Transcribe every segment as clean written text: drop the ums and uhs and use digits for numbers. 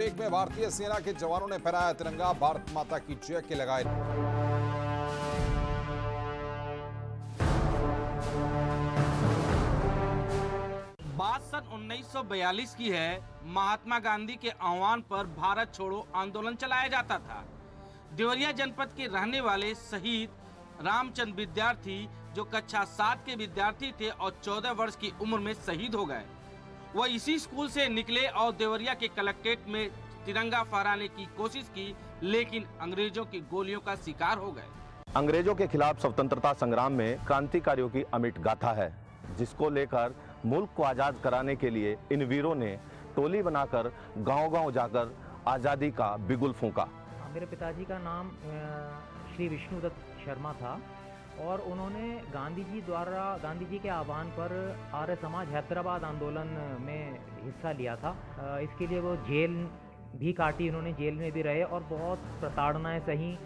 एक में भारतीय सेना के जवानों ने फहराया तिरंगा, भारत माता की जय के लगाए। बात सन 1942 की है। महात्मा गांधी के आह्वान पर भारत छोड़ो आंदोलन चलाया जाता था। देवरिया जनपद के रहने वाले शहीद रामचंद्र विद्यार्थी, जो कक्षा 7 के विद्यार्थी थे और 14 वर्ष की उम्र में शहीद हो गए। वह इसी स्कूल से निकले और देवरिया के कलेक्ट्रेट में तिरंगा फहराने की कोशिश की, लेकिन अंग्रेजों की गोलियों का शिकार हो गए। अंग्रेजों के खिलाफ स्वतंत्रता संग्राम में क्रांतिकारियों की अमिट गाथा है, जिसको लेकर मुल्क को आजाद कराने के लिए इन वीरों ने टोली बनाकर गांव-गांव जाकर आजादी का बिगुल फूंका। मेरे पिताजी का नाम श्री विष्णुदत्त शर्मा था और उन्होंने गांधी जी के आह्वान पर आर्य समाज हैदराबाद आंदोलन में हिस्सा लिया था। इसके लिए वो जेल भी काटी, उन्होंने जेल में भी रहे और बहुत प्रताड़नाएं सही।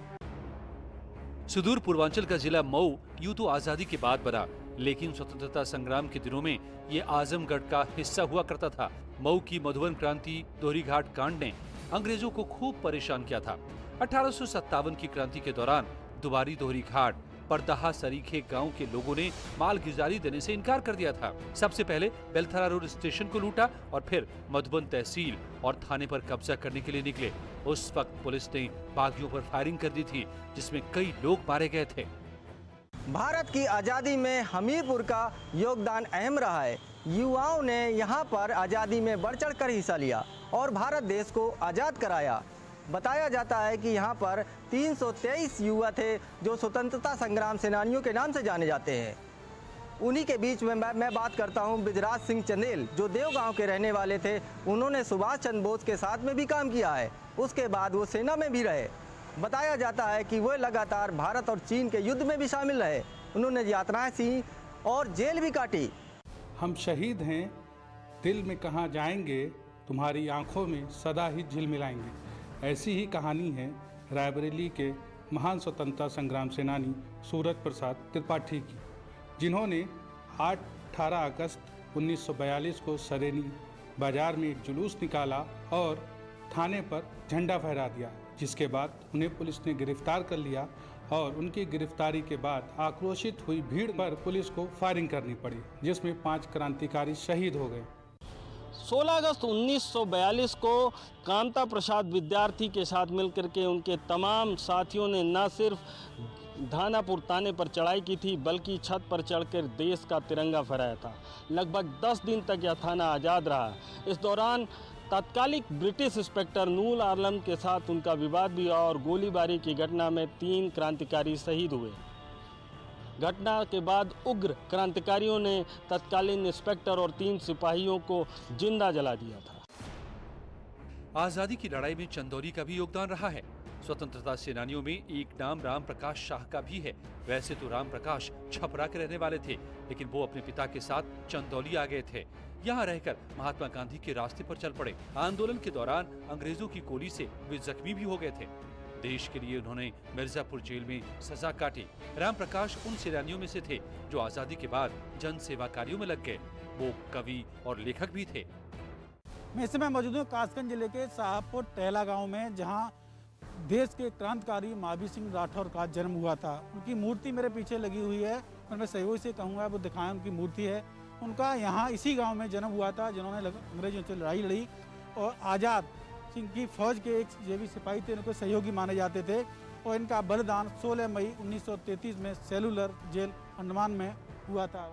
सुदूर पूर्वांचल का जिला मऊ यूं तो आजादी के बाद बना, लेकिन स्वतंत्रता संग्राम के दिनों में ये आजमगढ़ का हिस्सा हुआ करता था। मऊ की मधुबन क्रांति, दोहरी घाट कांड ने अंग्रेजों को खूब परेशान किया था। 1857 की क्रांति के दौरान दुबारी दोहरी घाट परदहा सरीखे गांव के लोगों ने माल गुजारी देने से इनकार कर दिया था। सबसे पहले बेलथरा रोड स्टेशन को लूटा और फिर मधुबन तहसील और थाने पर कब्जा करने के लिए निकले। उस वक्त पुलिस ने बागियों पर फायरिंग कर दी थी, जिसमें कई लोग मारे गए थे। भारत की आज़ादी में हमीरपुर का योगदान अहम रहा है। युवाओं ने यहाँ पर आज़ादी में बढ़ चढ़ कर हिस्सा लिया और भारत देश को आज़ाद कराया। बताया जाता है कि यहाँ पर 323 युवा थे जो स्वतंत्रता संग्राम सेनानियों के नाम से जाने जाते हैं। उन्हीं के बीच में मैं बात करता हूँ बृजराज सिंह चंदेल, जो देवगांव के रहने वाले थे। उन्होंने सुभाष चंद्र बोस के साथ में भी काम किया है, उसके बाद वो सेना में भी रहे। बताया जाता है कि वो लगातार भारत और चीन के युद्ध में भी शामिल रहे। उन्होंने यात्राएं की और जेल भी काटी। हम शहीद हैं, दिल में कहाँ जाएंगे, तुम्हारी आंखों में सदा ही झिलमिलाएंगे। ऐसी ही कहानी है रायबरेली के महान स्वतंत्रता संग्राम सेनानी सूरज प्रसाद त्रिपाठी की, जिन्होंने 18 अगस्त 1942 को सरेनी बाजार में एक जुलूस निकाला और थाने पर झंडा फहरा दिया, जिसके बाद उन्हें पुलिस ने गिरफ्तार कर लिया और उनकी गिरफ्तारी के बाद आक्रोशित हुई भीड़ पर पुलिस को फायरिंग करनी पड़ी, जिसमें 5 क्रांतिकारी शहीद हो गए। 16 अगस्त 1942 को कांता प्रसाद विद्यार्थी के साथ मिलकर के उनके तमाम साथियों ने न सिर्फ धानापुर थाने पर चढ़ाई की थी, बल्कि छत पर चढ़कर देश का तिरंगा फहराया था। लगभग 10 दिन तक यह थाना आज़ाद रहा। इस दौरान तत्कालिक ब्रिटिश इंस्पेक्टर नूर आलम के साथ उनका विवाद भी हुआ और गोलीबारी की घटना में 3 क्रांतिकारी शहीद हुए। घटना के बाद उग्र क्रांतिकारियों ने तत्कालीन इंस्पेक्टर और 3 सिपाहियों को जिंदा जला दिया था। आजादी की लड़ाई में चंदौली का भी योगदान रहा है। स्वतंत्रता सेनानियों में एक नाम राम प्रकाश शाह का भी है। वैसे तो राम प्रकाश छपरा के रहने वाले थे, लेकिन वो अपने पिता के साथ चंदौली आ गए थे। यहाँ रहकर महात्मा गांधी के रास्ते पर चल पड़े। आंदोलन के दौरान अंग्रेजों की गोली से वे जख्मी भी हो गए थे। देश के लिए उन्होंने मिर्जापुर जेल में सजा काटी। राम प्रकाश उन सेनानियों में से थे जो आजादी के बाद जन सेवा कार्यों में लग गए। वो कवि और लेखक भी थे। मैं इस समय मौजूद हूँ कासगंज जिले के साहबपुर टहला गांव में, जहां देश के क्रांतिकारी महावीर सिंह राठौर का जन्म हुआ था। उनकी मूर्ति मेरे पीछे लगी हुई है और मैं सहयोग से कहूँगा वो दिखाएं, उनकी मूर्ति है। उनका यहाँ इसी गाँव में जन्म हुआ था, जिन्होंने अंग्रेजों से लड़ाई लड़ी और आज़ाद सिंह की फौज के एक जो भी सिपाही थे, उनको सहयोगी माने जाते थे। और इनका बलिदान 16 मई 1933 में सेलुलर जेल अंडमान में हुआ था।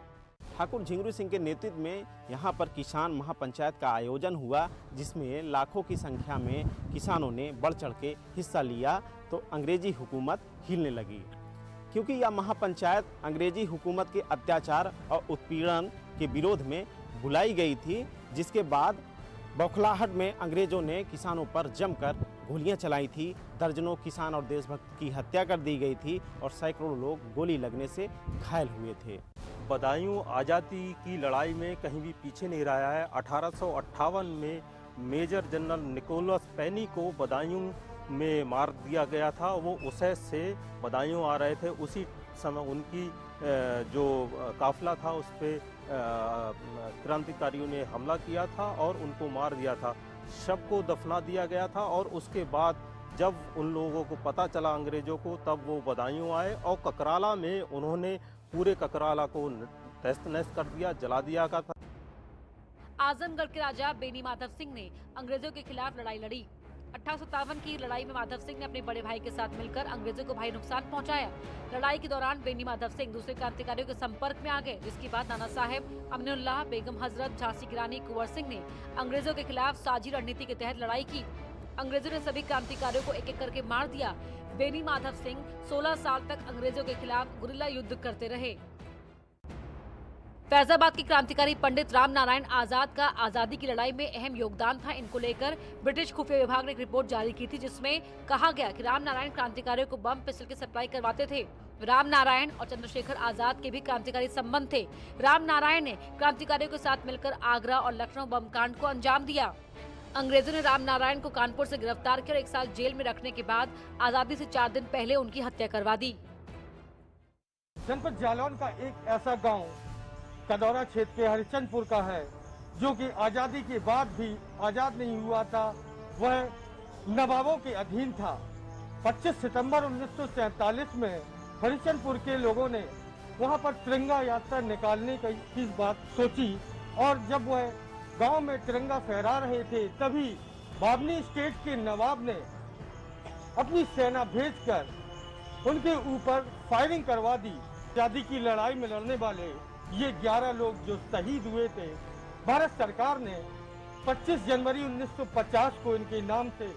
ठाकुर झिंगुर सिंह के नेतृत्व में यहाँ पर किसान महापंचायत का आयोजन हुआ, जिसमें लाखों की संख्या में किसानों ने बढ़ चढ़ के हिस्सा लिया। तो अंग्रेजी हुकूमत हिलने लगी, क्योंकि यह महापंचायत अंग्रेजी हुकूमत के अत्याचार और उत्पीड़न के विरोध में बुलाई गई थी। जिसके बाद बौखलाहट में अंग्रेजों ने किसानों पर जमकर गोलियां चलाई थी। दर्जनों किसान और देशभक्त की हत्या कर दी गई थी और सैकड़ों लोग गोली लगने से घायल हुए थे। बदायूं आज़ादी की लड़ाई में कहीं भी पीछे नहीं रहा है। 1858 में मेजर जनरल निकोलस पेनी को बदायूं में मार दिया गया था। वो उसैस से बदायूं आ रहे थे। उसी समय उनकी जो काफिला था उस पर क्रांतिकारियों ने हमला किया था और उनको मार दिया था। शव को दफना दिया गया था और उसके बाद जब उन लोगों को पता चला अंग्रेजों को, तब वो बदायूं आए और ककराला में उन्होंने पूरे ककराला को तहस नहस कर दिया, जला दिया था। आजमगढ़ के राजा बेनी माधव सिंह ने अंग्रेजों के खिलाफ लड़ाई लड़ी। 1857 की लड़ाई में माधव सिंह ने अपने बड़े भाई के साथ मिलकर अंग्रेजों को भारी नुकसान पहुंचाया। लड़ाई के दौरान बेनी माधव सिंह दूसरे क्रांतिकारियों के संपर्क में आ गए, जिसके बाद नाना साहेब, अमीनुल्लाह, बेगम हजरत, झांसी की रानी कुंवर सिंह ने अंग्रेजों के खिलाफ साझी रणनीति के तहत लड़ाई की। अंग्रेजों ने सभी क्रांतिकारियों को एक एक करके मार दिया। बेनी माधव सिंह 16 साल तक अंग्रेजों के खिलाफ गुरिल्ला युद्ध करते रहे। फैजाबाद के क्रांतिकारी पंडित राम नारायण आजाद का आजादी की लड़ाई में अहम योगदान था। इनको लेकर ब्रिटिश खुफिया विभाग ने एक रिपोर्ट जारी की थी, जिसमें कहा गया कि राम नारायण क्रांतिकारियों को बम पिस्टल की सप्लाई करवाते थे। राम नारायण और चंद्रशेखर आजाद के भी क्रांतिकारी संबंध थे। राम नारायण ने क्रांतिकारियों के साथ मिलकर आगरा और लखनऊ बम कांड को अंजाम दिया। अंग्रेजों ने राम नारायण को कानपुर से गिरफ्तार किया और 1 साल जेल में रखने के बाद आजादी से 4 दिन पहले उनकी हत्या करवा दी। जनपद जालौन का एक ऐसा गांव कदौरा क्षेत्र के हरिश्चंद्रपुर का है, जो कि आजादी के बाद भी आजाद नहीं हुआ था, वह नवाबों के अधीन था। 25 सितंबर 1947 में हरिश्चंद्रपुर के लोगों ने वहां पर तिरंगा यात्रा निकालने की बात सोची और जब वह गांव में तिरंगा फहरा रहे थे, तभी बावनी स्टेट के नवाब ने अपनी सेना भेजकर उनके ऊपर फायरिंग करवा दी। आजादी की लड़ाई में लड़ने वाले ये 11 लोग जो शहीद हुए थे, भारत सरकार ने 25 जनवरी 1950 को इनके नाम से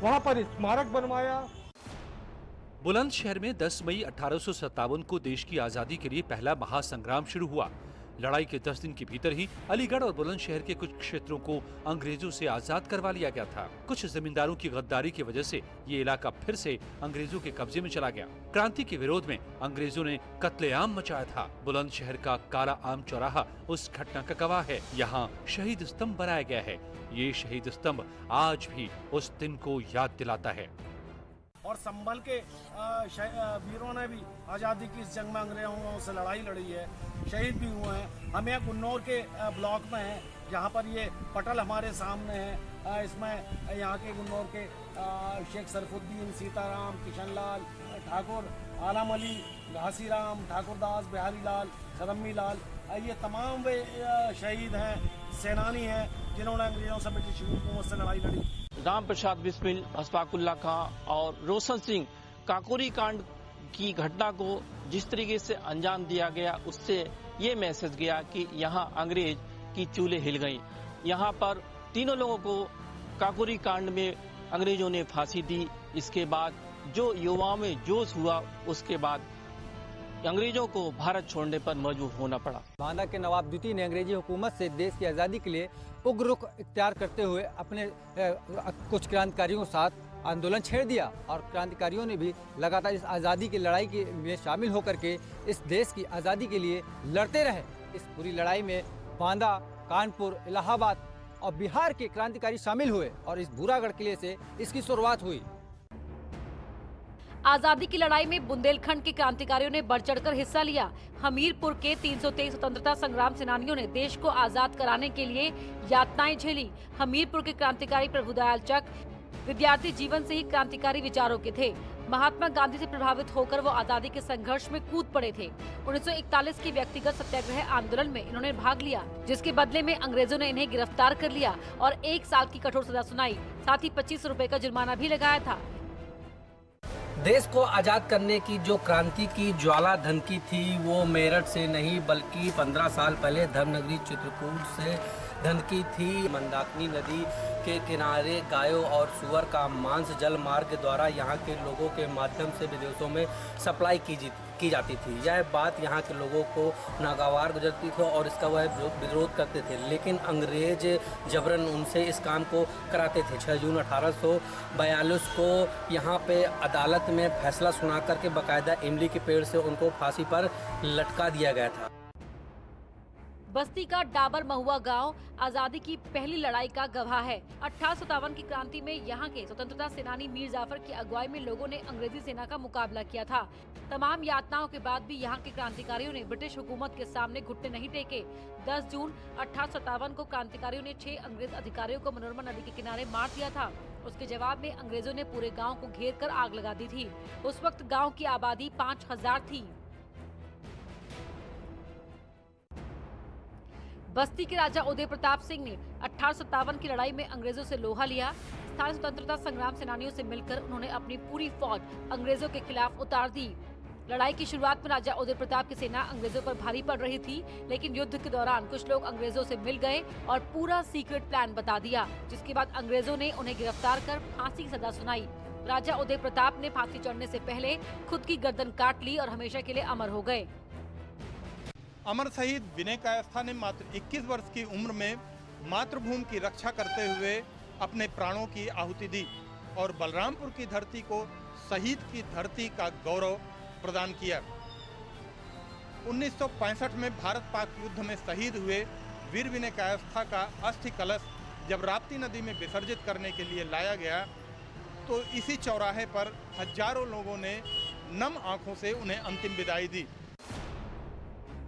वहां पर स्मारक बनवाया। बुलंदशहर में 10 मई 1857 को देश की आजादी के लिए पहला महासंग्राम शुरू हुआ। लड़ाई के 10 दिन के भीतर ही अलीगढ़ और बुलंदशहर के कुछ क्षेत्रों को अंग्रेजों से आजाद करवा लिया गया था। कुछ जमींदारों की गद्दारी की वजह से ये इलाका फिर से अंग्रेजों के कब्जे में चला गया। क्रांति के विरोध में अंग्रेजों ने कत्लेआम मचाया था। बुलंदशहर का काला आम चौराहा उस घटना का गवाह है। यहाँ शहीद स्तंभ बनाया गया है। ये शहीद स्तंभ आज भी उस दिन को याद दिलाता है। और संभल के वीरों ने भी आज़ादी की इस जंग में अंग्रेजों से लड़ाई लड़ी है, शहीद भी हुए हैं। हम यहाँ गुन्नौर के ब्लॉक में हैं, जहाँ पर ये पटल हमारे सामने है। इसमें यहाँ के गुन्नौर के शेख शरफुद्दीन, सीताराम, किशनलाल ठाकुर, आलम अली, घासीराम, ठाकुरदास, बिहारी लाल, सदम्मी लाल, ये तमाम वे शहीद हैं, सेनानी हैं, जिन्होंने अंग्रेजों से ब्रिटिश हुकूमत से लड़ाई लड़ी। राम प्रसाद बिस्मिल, अशफाकुल्ला खां और रोशन सिंह काकोरी कांड की घटना को जिस तरीके से अंजाम दिया गया, उससे ये मैसेज गया कि यहाँ अंग्रेज की चूल्हे हिल गई। यहाँ पर तीनों लोगों को काकोरी कांड में अंग्रेजों ने फांसी दी। इसके बाद जो युवाओं में जोश हुआ, उसके बाद अंग्रेजों को भारत छोड़ने पर मजबूर होना पड़ा। बांदा के नवाब द्वितीय ने अंग्रेजी हुकूमत से देश की आज़ादी के लिए उग्र रुख इख्तियार करते हुए अपने कुछ क्रांतिकारियों के साथ आंदोलन छेड़ दिया और क्रांतिकारियों ने भी लगातार इस आज़ादी की लड़ाई में शामिल होकर के इस देश की आज़ादी के लिए लड़ते रहे। इस पूरी लड़ाई में बांदा, कानपुर, इलाहाबाद और बिहार के क्रांतिकारी शामिल हुए और इस बुरागढ़ किले से इसकी शुरुआत हुई। आजादी की लड़ाई में बुंदेलखंड के क्रांतिकारियों ने बढ़ चढ़कर हिस्सा लिया। हमीरपुर के 323 स्वतंत्रता संग्राम सेनानियों ने देश को आजाद कराने के लिए यातनाएं झेली। हमीरपुर के क्रांतिकारी प्रभुदयाल चक विद्यार्थी जीवन से ही क्रांतिकारी विचारों के थे। महात्मा गांधी से प्रभावित होकर वो आजादी के संघर्ष में कूद पड़े थे। 1941 की व्यक्तिगत सत्याग्रह आंदोलन में इन्होंने भाग लिया, जिसके बदले में अंग्रेजों ने इन्हें गिरफ्तार कर लिया और 1 साल की कठोर सजा सुनाई। साथ ही 25 रुपए का जुर्माना भी लगाया था। देश को आज़ाद करने की जो क्रांति की ज्वाला धनकी थी, वो मेरठ से नहीं बल्कि 15 साल पहले धर्मनगरी चित्रकूट से धनकी थी। मंदाकिनी नदी के किनारे गायों और सुअर का मांस जल मार्ग द्वारा यहाँ के लोगों के माध्यम से विदेशों में सप्लाई की जाती थी। यह बात यहाँ के लोगों को नागवार गुजरती थी और इसका वह विरोध करते थे, लेकिन अंग्रेज जबरन उनसे इस काम को कराते थे। 6 जून 1842 को यहाँ पे अदालत में फैसला सुना करके बाकायदा इमली के पेड़ से उनको फांसी पर लटका दिया गया था। बस्ती का डाबर महुआ गांव आजादी की पहली लड़ाई का गवाह है। 1857 की क्रांति में यहाँ के स्वतंत्रता सेनानी मीर जाफर की अगुवाई में लोगों ने अंग्रेजी सेना का मुकाबला किया था। तमाम यातनाओं के बाद भी यहाँ के क्रांतिकारियों ने ब्रिटिश हुकूमत के सामने घुटने नहीं टेके। 10 जून 1857 को क्रांतिकारियों ने 6 अंग्रेज अधिकारियों को मनोरमा नदी के किनारे मार दिया था। उसके जवाब में अंग्रेजों ने पूरे गाँव को घेर कर आग लगा दी थी। उस वक्त गाँव की आबादी 5000 थी। बस्ती के राजा उदय प्रताप सिंह ने 1857 की लड़ाई में अंग्रेजों से लोहा लिया। स्थानीय स्वतंत्रता संग्राम सेनानियों से मिलकर उन्होंने अपनी पूरी फौज अंग्रेजों के खिलाफ उतार दी। लड़ाई की शुरुआत में राजा उदय प्रताप की सेना अंग्रेजों पर भारी पड़ रही थी, लेकिन युद्ध के दौरान कुछ लोग अंग्रेजों से मिल गए और पूरा सीक्रेट प्लान बता दिया, जिसके बाद अंग्रेजों ने उन्हें गिरफ्तार कर फांसी की सजा सुनाई। राजा उदय प्रताप ने फांसी चढ़ने से पहले खुद की गर्दन काट ली और हमेशा के लिए अमर हो गए। अमर शहीद विनय कायस्था ने मात्र 21 वर्ष की उम्र में मातृभूमि की रक्षा करते हुए अपने प्राणों की आहुति दी और बलरामपुर की धरती को शहीद की धरती का गौरव प्रदान किया। 1965 में भारत पाक युद्ध में शहीद हुए वीर विनय कायस्था का अस्थि कलश जब राप्ती नदी में विसर्जित करने के लिए लाया गया तो इसी चौराहे पर हजारों लोगों ने नम आंखों से उन्हें अंतिम विदाई दी।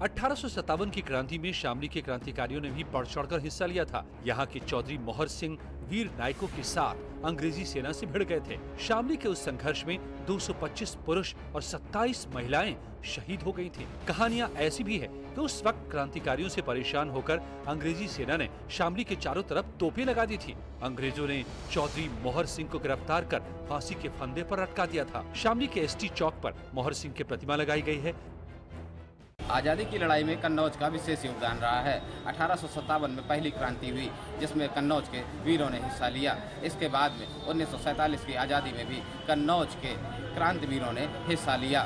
1857 की क्रांति में शामली के क्रांतिकारियों ने भी बढ़ चढ़कर हिस्सा लिया था। यहाँ के चौधरी मोहर सिंह वीर नायकों के साथ अंग्रेजी सेना से भिड़ गए थे। शामली के उस संघर्ष में 225 पुरुष और 27 महिलाएं शहीद हो गई थी। कहानियां ऐसी भी है कि उस वक्त क्रांतिकारियों से परेशान होकर अंग्रेजी सेना ने शामली के चारों तरफ तोपें लगा दी थी। अंग्रेजों ने चौधरी मोहर सिंह को गिरफ्तार कर फांसी के फंदे पर लटका दिया था। शामली के एसटी चौक पर मोहर सिंह की प्रतिमा लगाई गई है। आज़ादी की लड़ाई में कन्नौज का विशेष योगदान रहा है। 1857 में पहली क्रांति हुई जिसमें कन्नौज के वीरों ने हिस्सा लिया। इसके बाद में 1947 की आज़ादी में भी कन्नौज के क्रांतिवीरों ने हिस्सा लिया।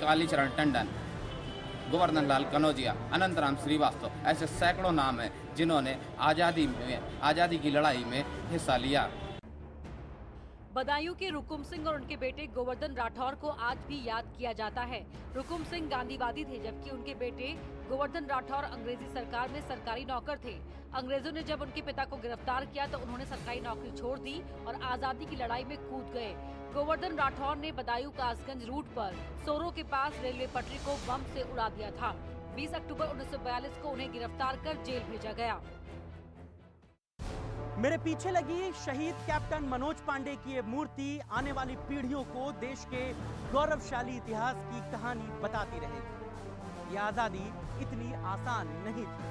कालीचरण टंडन, गोवर्धन लाल कनौजिया, अनंतराम श्रीवास्तव, ऐसे सैकड़ों नाम हैं जिन्होंने आज़ादी की लड़ाई में हिस्सा लिया। बदायूं के रुकुम सिंह और उनके बेटे गोवर्धन राठौर को आज भी याद किया जाता है। रुकुम सिंह गांधीवादी थे, जबकि उनके बेटे गोवर्धन राठौर अंग्रेजी सरकार में सरकारी नौकर थे। अंग्रेजों ने जब उनके पिता को गिरफ्तार किया तो उन्होंने सरकारी नौकरी छोड़ दी और आजादी की लड़ाई में कूद गए। गोवर्धन राठौर ने बदायूं कासगंज रूट पर सोरो के पास रेलवे पटरी को बम से उड़ा दिया था। 20 अक्टूबर 1942 को उन्हें गिरफ्तार कर जेल भेजा गया। मेरे पीछे लगी शहीद कैप्टन मनोज पांडे की ये मूर्ति आने वाली पीढ़ियों को देश के गौरवशाली इतिहास की कहानी बताती रहेगी। ये आज़ादी इतनी आसान नहीं थी।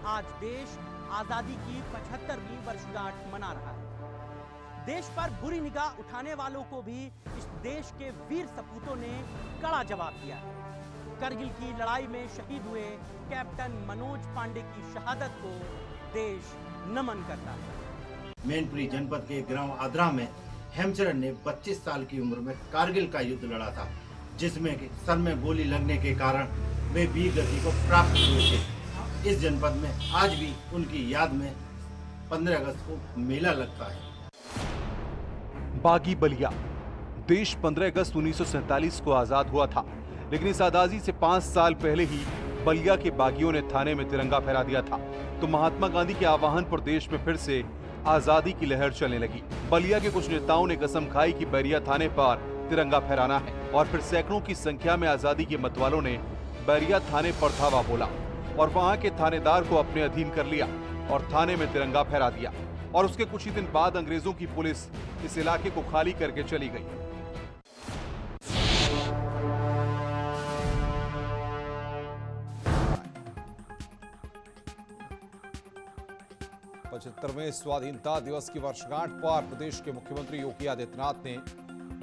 आज देश आज़ादी की 75वीं वर्षगांठ मना रहा है। देश पर बुरी निगाह उठाने वालों को भी इस देश के वीर सपूतों ने कड़ा जवाब दिया है। करगिल की लड़ाई में शहीद हुए कैप्टन मनोज पांडे की शहादत को देश नमन करता है। मैनपुरी जनपद के गांव आद्रा में हेमचरण ने 25 साल की उम्र में कारगिल का युद्ध लड़ा था, जिसमें सर में गोली लगने के कारण वे वीर गति को प्राप्त हुए थे। इस जनपद में आज भी उनकी याद में 15 अगस्त को मेला लगता है। बागी बलिया देश 15 अगस्त 1947 को आजाद हुआ था, लेकिन इस आजादी से 5 साल पहले ही बलिया के बागियों ने थाने में तिरंगा फहरा दिया था। तो महात्मा गांधी के आह्वान पर देश में फिर से आजादी की लहर चलने लगी। बलिया के कुछ नेताओं ने कसम खाई कि बैरिया थाने पर तिरंगा फहराना है और फिर सैकड़ों की संख्या में आजादी के मतवालों ने बैरिया थाने पर धावा बोला और वहां के थानेदार को अपने अधीन कर लिया और थाने में तिरंगा फहरा दिया। और उसके कुछ ही दिन बाद अंग्रेजों की पुलिस इस इलाके को खाली करके चली गई। 75वें स्वाधीनता दिवस की वर्षगांठ पर प्रदेश के मुख्यमंत्री योगी आदित्यनाथ ने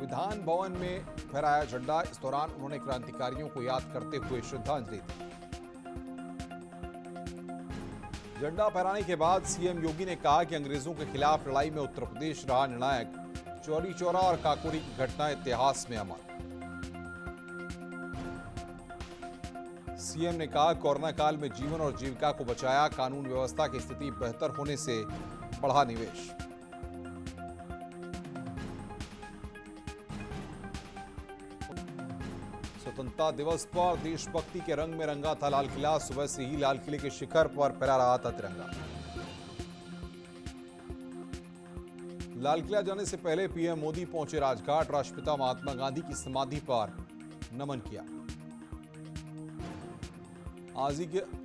विधान भवन में फहराया झंडा। इस दौरान उन्होंने क्रांतिकारियों को याद करते हुए श्रद्धांजलि दी। झंडा फहराने के बाद सीएम योगी ने कहा कि अंग्रेजों के खिलाफ लड़ाई में उत्तर प्रदेश रहा निर्णायक। चौरी चौरा और काकोरी की घटना इतिहास में अमर। सीएम ने कहा, कोरोना काल में जीवन और जीविका को बचाया। कानून व्यवस्था की स्थिति बेहतर होने से बढ़ा निवेश। स्वतंत्रता दिवस पर देशभक्ति के रंग में रंगा था लाल किला। सुबह से ही लाल किले के शिखर पर फहरा रहा था तिरंगा। लाल किला जाने से पहले पीएम मोदी पहुंचे राजघाट। राष्ट्रपिता महात्मा गांधी की समाधि पर नमन किया।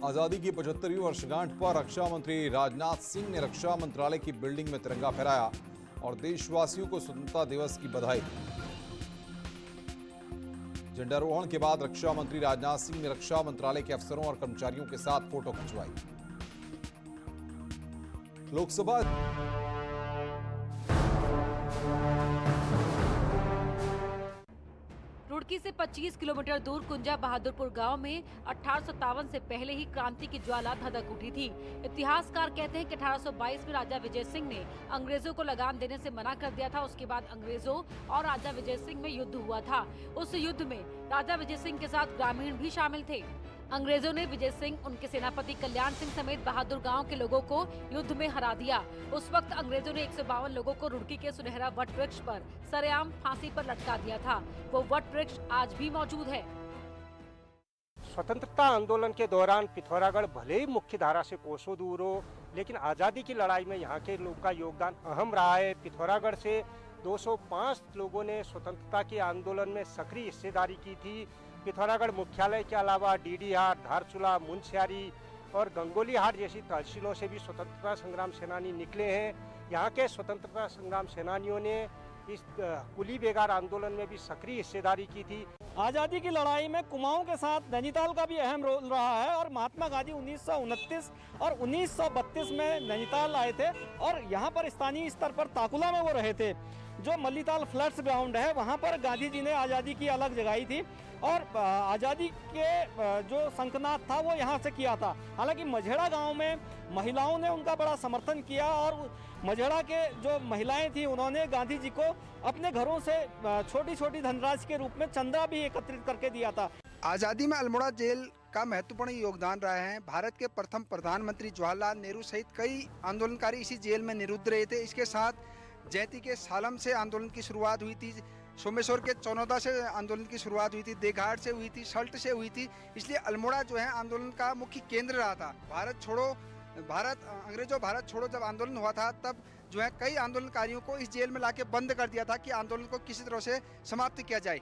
आजादी की 75वीं वर्षगांठ पर रक्षा मंत्री राजनाथ सिंह ने रक्षा मंत्रालय की बिल्डिंग में तिरंगा फहराया और देशवासियों को स्वतंत्रता दिवस की बधाई दी। झंडारोहण के बाद रक्षा मंत्री राजनाथ सिंह ने रक्षा मंत्रालय के अफसरों और कर्मचारियों के साथ फोटो खिंचवाई। लोकसभा रुड़की से 25 किलोमीटर दूर कुंजा बहादुरपुर गांव में 1857 से पहले ही क्रांति की ज्वाला धधक उठी थी। इतिहासकार कहते हैं कि 1822 में राजा विजय सिंह ने अंग्रेजों को लगान देने से मना कर दिया था। उसके बाद अंग्रेजों और राजा विजय सिंह में युद्ध हुआ था। उस युद्ध में राजा विजय सिंह के साथ ग्रामीण भी शामिल थे। अंग्रेजों ने विजय सिंह, उनके सेनापति कल्याण सिंह समेत बहादुर गांव के लोगों को युद्ध में हरा दिया। उस वक्त अंग्रेजों ने 152 लोगों को रुड़की के सुनहरा वट वृक्ष पर सरेआम फांसी पर लटका दिया था। वो वट वृक्ष आज भी मौजूद है। स्वतंत्रता आंदोलन के दौरान पिथौरागढ़ भले ही मुख्य धारा से कोसों दूर हो, लेकिन आज़ादी की लड़ाई में यहाँ के लोग का योगदान अहम रहा है। पिथौरागढ़ से 205 लोगों ने स्वतंत्रता के आंदोलन में सक्रिय हिस्सेदारी की थी। पिथौरागढ़ मुख्यालय के अलावा डीडीहाट, धारचूला, मुंशियारी और गंगोली हाट जैसी तहसीलों से भी स्वतंत्रता संग्राम सेनानी निकले हैं। यहाँ के स्वतंत्रता संग्राम सेनानियों ने इस कुली बेगार आंदोलन में भी सक्रिय हिस्सेदारी की थी। आज़ादी की लड़ाई में कुमाऊं के साथ नैनीताल का भी अहम रोल रहा है और महात्मा गांधी 1929 और 1932 में नैनीताल आए थे और यहाँ पर स्थानीय स्तर पर ताकुला में वो रहे थे। जो मल्लीताल फ्लड्स ग्राउंड है वहाँ पर गांधी जी ने आज़ादी की अलग जगाई थी और आज़ादी के जो शंखनाद था वो यहाँ से किया था। हालांकि मझेड़ा गांव में महिलाओं ने उनका बड़ा समर्थन किया और मझेड़ा के जो महिलाएं थी उन्होंने गांधी जी को अपने घरों से छोटी छोटी धनराशि के रूप में चंदा भी एकत्रित करके दिया था। आज़ादी में अल्मोड़ा जेल का महत्वपूर्ण योगदान रहा है। भारत के प्रथम प्रधानमंत्री जवाहरलाल नेहरू सहित कई आंदोलनकारी इसी जेल में निरुद्ध रहे थे। इसके साथ जैती के सालम से आंदोलन की शुरुआत हुई थी, सोमेश्वर के चौनौदा से आंदोलन की शुरुआत हुई थी, देघाट से हुई थी, सल्ट से हुई थी। इसलिए अल्मोड़ा जो है आंदोलन का मुख्य केंद्र रहा था। अंग्रेजों भारत छोड़ो जब आंदोलन हुआ था तब जो है कई आंदोलनकारियों को इस जेल में लाके बंद कर दिया था कि आंदोलन को किसी तरह से समाप्त किया जाए।